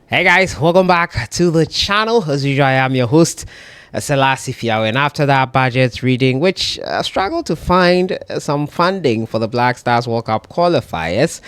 Hey guys, welcome back to the channel. As usual, I am your host, sellssi. And after that budget reading, which struggled to find some funding for the Black Stars World Cup qualifiers,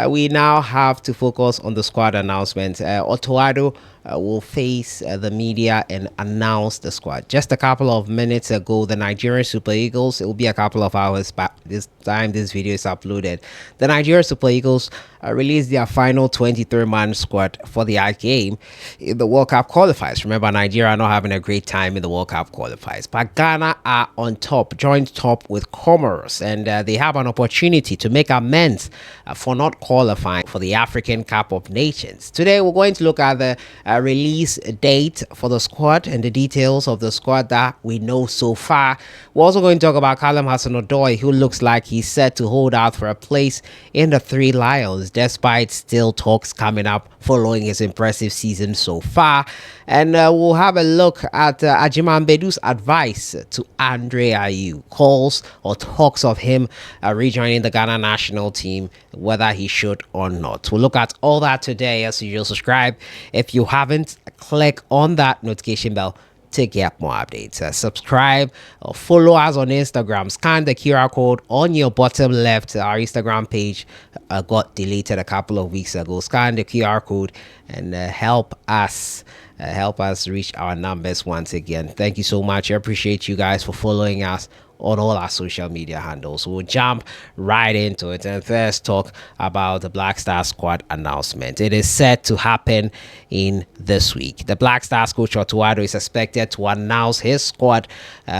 we now have to focus on the squad announcement. Otoado will face the media and announce the squad. Just a couple of minutes ago, the Nigerian Super Eagles, it will be a couple of hours back this time this video is uploaded. The Nigerian Super Eagles released their final 23-man squad for the game in the World Cup qualifiers. Remember, Nigeria are not having a great time in the World Cup qualifiers, but Ghana are on top, joint top with Comoros, and they have an opportunity to make amends for not qualifying for the African Cup of Nations. Today, we're going to look at the release date for the squad and the details of the squad that we know so far. We're also going to talk about Hudson Odoi, who looks like he's set to hold out for a place in the Three Lions, despite still talks coming up following his impressive season so far. And we'll have a look at Ajimambedu's advice to AYEW, calls or talks of him rejoining the Ghana national team, whether he should or not. We'll look at all that today. As usual, subscribe if you haven't. Click on that notification bell to get more updates. Subscribe or follow us on Instagram. Scan the QR code on your bottom left. Our Instagram page got deleted a couple of weeks ago. Scan the QR code and help us reach our numbers once again. Thank you so much. I appreciate you guys for following us on all our social media handles. We'll jump right into it and first talk about the Black Stars squad announcement. It is set to happen in this week. The Black Stars coach Otoado is expected to announce his squad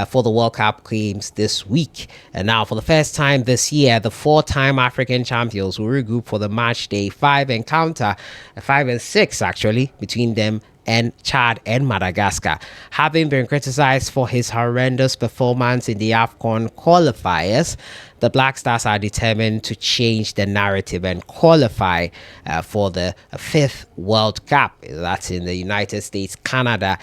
for the World Cup games this week. And now, for the first time this year, the four-time African champions will regroup for the match day 5 encounter, 5 and 6 actually, between them and Chad and Madagascar. Having been criticized for his horrendous performance in the AFCON qualifiers, the Black Stars are determined to change the narrative and qualify for the 5th World Cup. That's in the United States, Canada,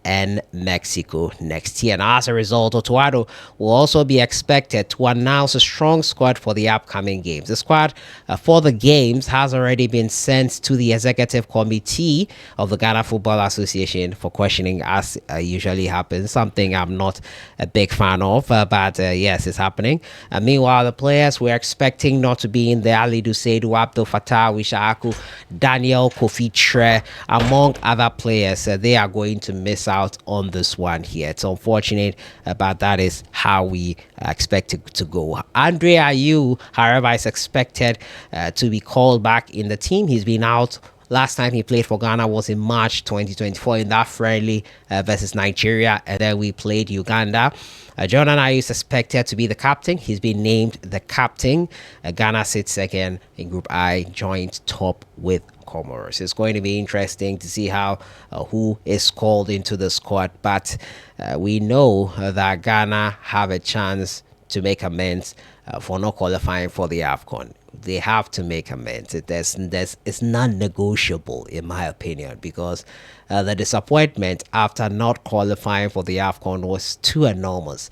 and Mexico next year. And as a result, Otoado will also be expected to announce a strong squad for the upcoming games. The squad for the games has already been sent to the executive committee of the Ghana Football Association for questioning, as usually happens, something I'm not a big fan of, but yes, it's happening. Meanwhile, the players we're expecting not to be in there: Alidu Seidu, Abdul Fattah, Wishaku, Daniel Kofi Tre, among other players. They are going to miss out on this one here. It's unfortunate, but that is how we expect it to go. Ayew, however, is expected to be called back in the team. He's been out. Last time he played for Ghana was in March 2024 in that friendly versus Nigeria, and then we played Uganda. Jordan Ayew is expected to be the captain. He's been named the captain. Ghana sits second in Group I, joint top with Comoros. It's going to be interesting to see how who is called into the squad, but we know that Ghana have a chance to make amends for not qualifying for the AFCON. They have to make amends. It's non-negotiable, in my opinion, because the disappointment after not qualifying for the AFCON was too enormous.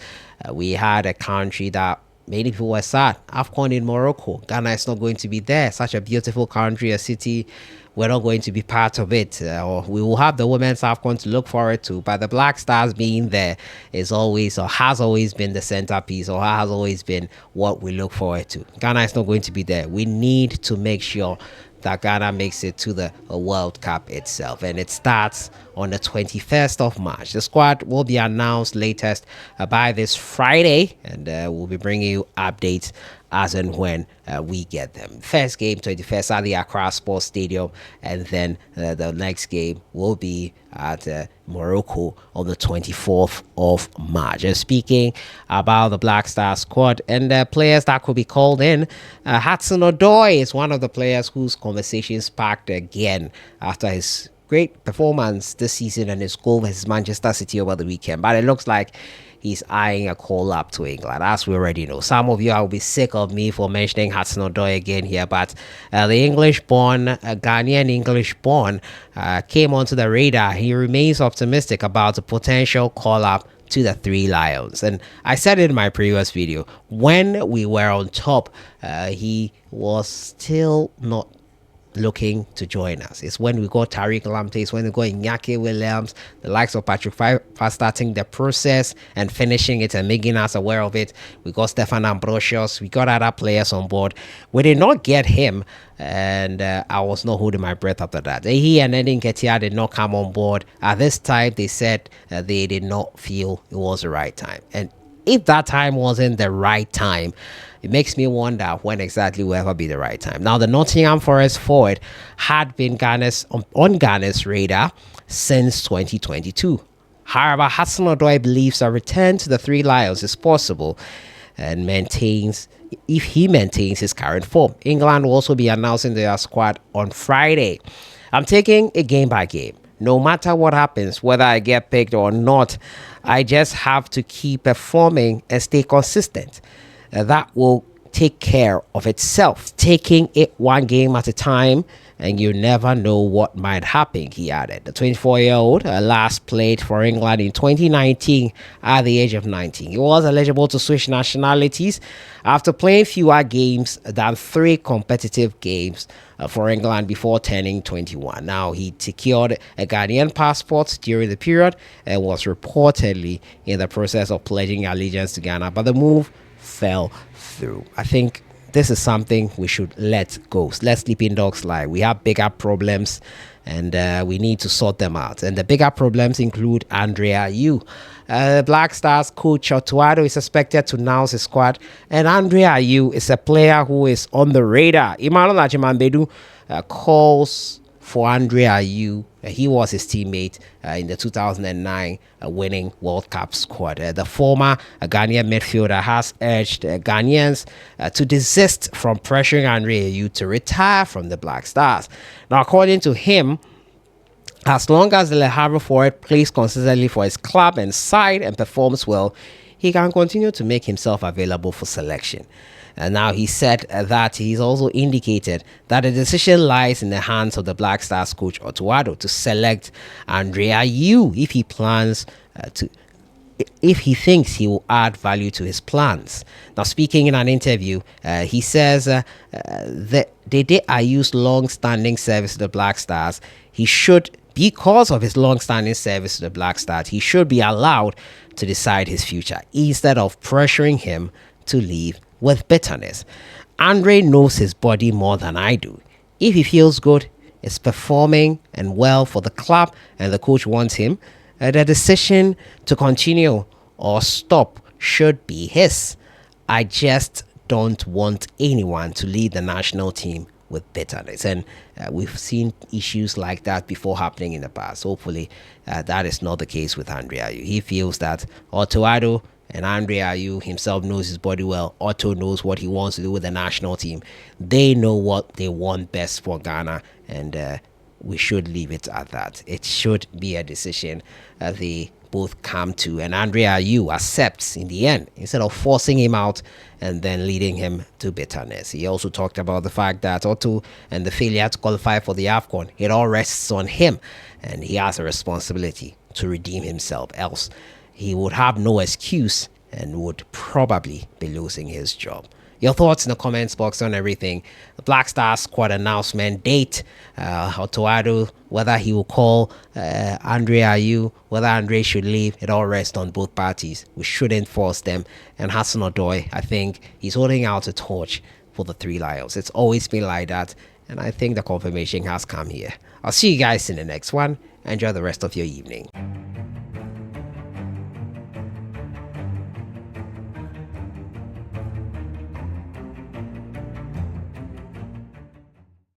We had a country that many people were sad. AFCON in Morocco. Ghana is not going to be there. Such a beautiful country, a city. We're not going to be part of it. Or we will have the women's AFCON to look forward to. But the Black Stars being there is always, or has always been, the centerpiece, or has always been what we look forward to. Ghana is not going to be there. We need to make sure that Ghana makes it to the World Cup itself, and it starts on the 21st of March. The squad will be announced latest by this Friday, and we'll be bringing you updates as and when we get them. First game, 21st, at the Accra Sports Stadium, and then the next game will be at Morocco on the 24th of March. And speaking about the Black Star squad and players that could be called in, Hudson Odoi is one of the players whose conversation sparked again after his great performance this season and his goal versus Manchester City over the weekend. But it looks like he's eyeing a call up to England, as we already know. Some of you will be sick of me for mentioning Hudson Odoi again here, but the English-born, Ghanaian English-born, came onto the radar. He remains optimistic about the potential call up to the Three Lions. And I said in my previous video, when we were on top, he was still not looking to join us. It's when we got Tariq Lamptey, it's when we got Iñaki Williams, the likes of Patrick Fifer starting the process and finishing it and making us aware of it. We got Stefan Ambrosius, we got other players on board. We did not get him, and I was not holding my breath after that. He and Eddie Nketiah did not come on board. At this time, they said they did not feel it was the right time. And if that time wasn't the right time, it makes me wonder when exactly will ever be the right time. Now, the Nottingham Forest forward had been on Ghana's radar since 2022. However, Hudson Odoi believes a return to the Three Lions is possible and if he maintains his current form. England will also be announcing their squad on Friday. I'm taking it game by game. No matter what happens, whether I get picked or not, I just have to keep performing and stay consistent. That will take care of itself, taking it one game at a time, and you never know what might happen, he added. The 24-year-old last played for England in 2019 at the age of 19. He was eligible to switch nationalities after playing fewer games than 3 competitive games for England before turning 21. Now, he secured a Ghanaian passport during the period and was reportedly in the process of pledging allegiance to Ghana, but the move fell through. I think this is something we should let go. Let sleeping dogs lie. We have bigger problems and we need to sort them out. And the bigger problems include Andre Ayew. Black Stars coach Otto Addo is expected to announce his squad, and Andre Ayew is a player who is on the radar. Emmanuel Achimanbedu calls for Andre Ayew. He was his teammate in the 2009 winning World Cup squad. The former Ghanaian midfielder has urged Ghanaians to desist from pressuring Andre Ayew to retire from the Black Stars. Now, according to him, as long as the Le Havre forward plays consistently for his club and side and performs well, he can continue to make himself available for selection. And now he said that he's also indicated that the decision lies in the hands of the Black Stars coach Otto Addo to select Andre Ayew if he thinks he will add value to his plans. Now, speaking in an interview, he says that Dede Ayew's long-standing service to the Black Stars, because of his long-standing service to the Black Stars, he should be allowed to decide his future instead of pressuring him to leave with bitterness. Andre knows his body more than I do. If he feels good, is performing and well for the club, and the coach wants him, the decision to continue or stop should be his. I just don't want anyone to lead the national team with bitterness, and we've seen issues like that before happening in the past. Hopefully that is not the case with Andre Ayew. He feels that Otto Addo and Andre Ayew himself knows his body well. Otto knows what he wants to do with the national team. They know what they want best for Ghana, and we should leave it at that. It should be a decision they both come to, and Andre Ayew accepts in the end instead of forcing him out and then leading him to bitterness. He also talked about the fact that Otto and the failure to qualify for the AFCON, it all rests on him, and he has a responsibility to redeem himself, else he would have no excuse and would probably be losing his job. Your thoughts in the comments box on everything. The Black Stars squad announcement date, Otto Addo, whether he will call Andre Ayew, whether Andre should leave, it all rests on both parties. We shouldn't force them. And Hudson Odoi, I think he's holding out a torch for the Three Lions. It's always been like that, and I think the confirmation has come here. I'll see you guys in the next one. Enjoy the rest of your evening.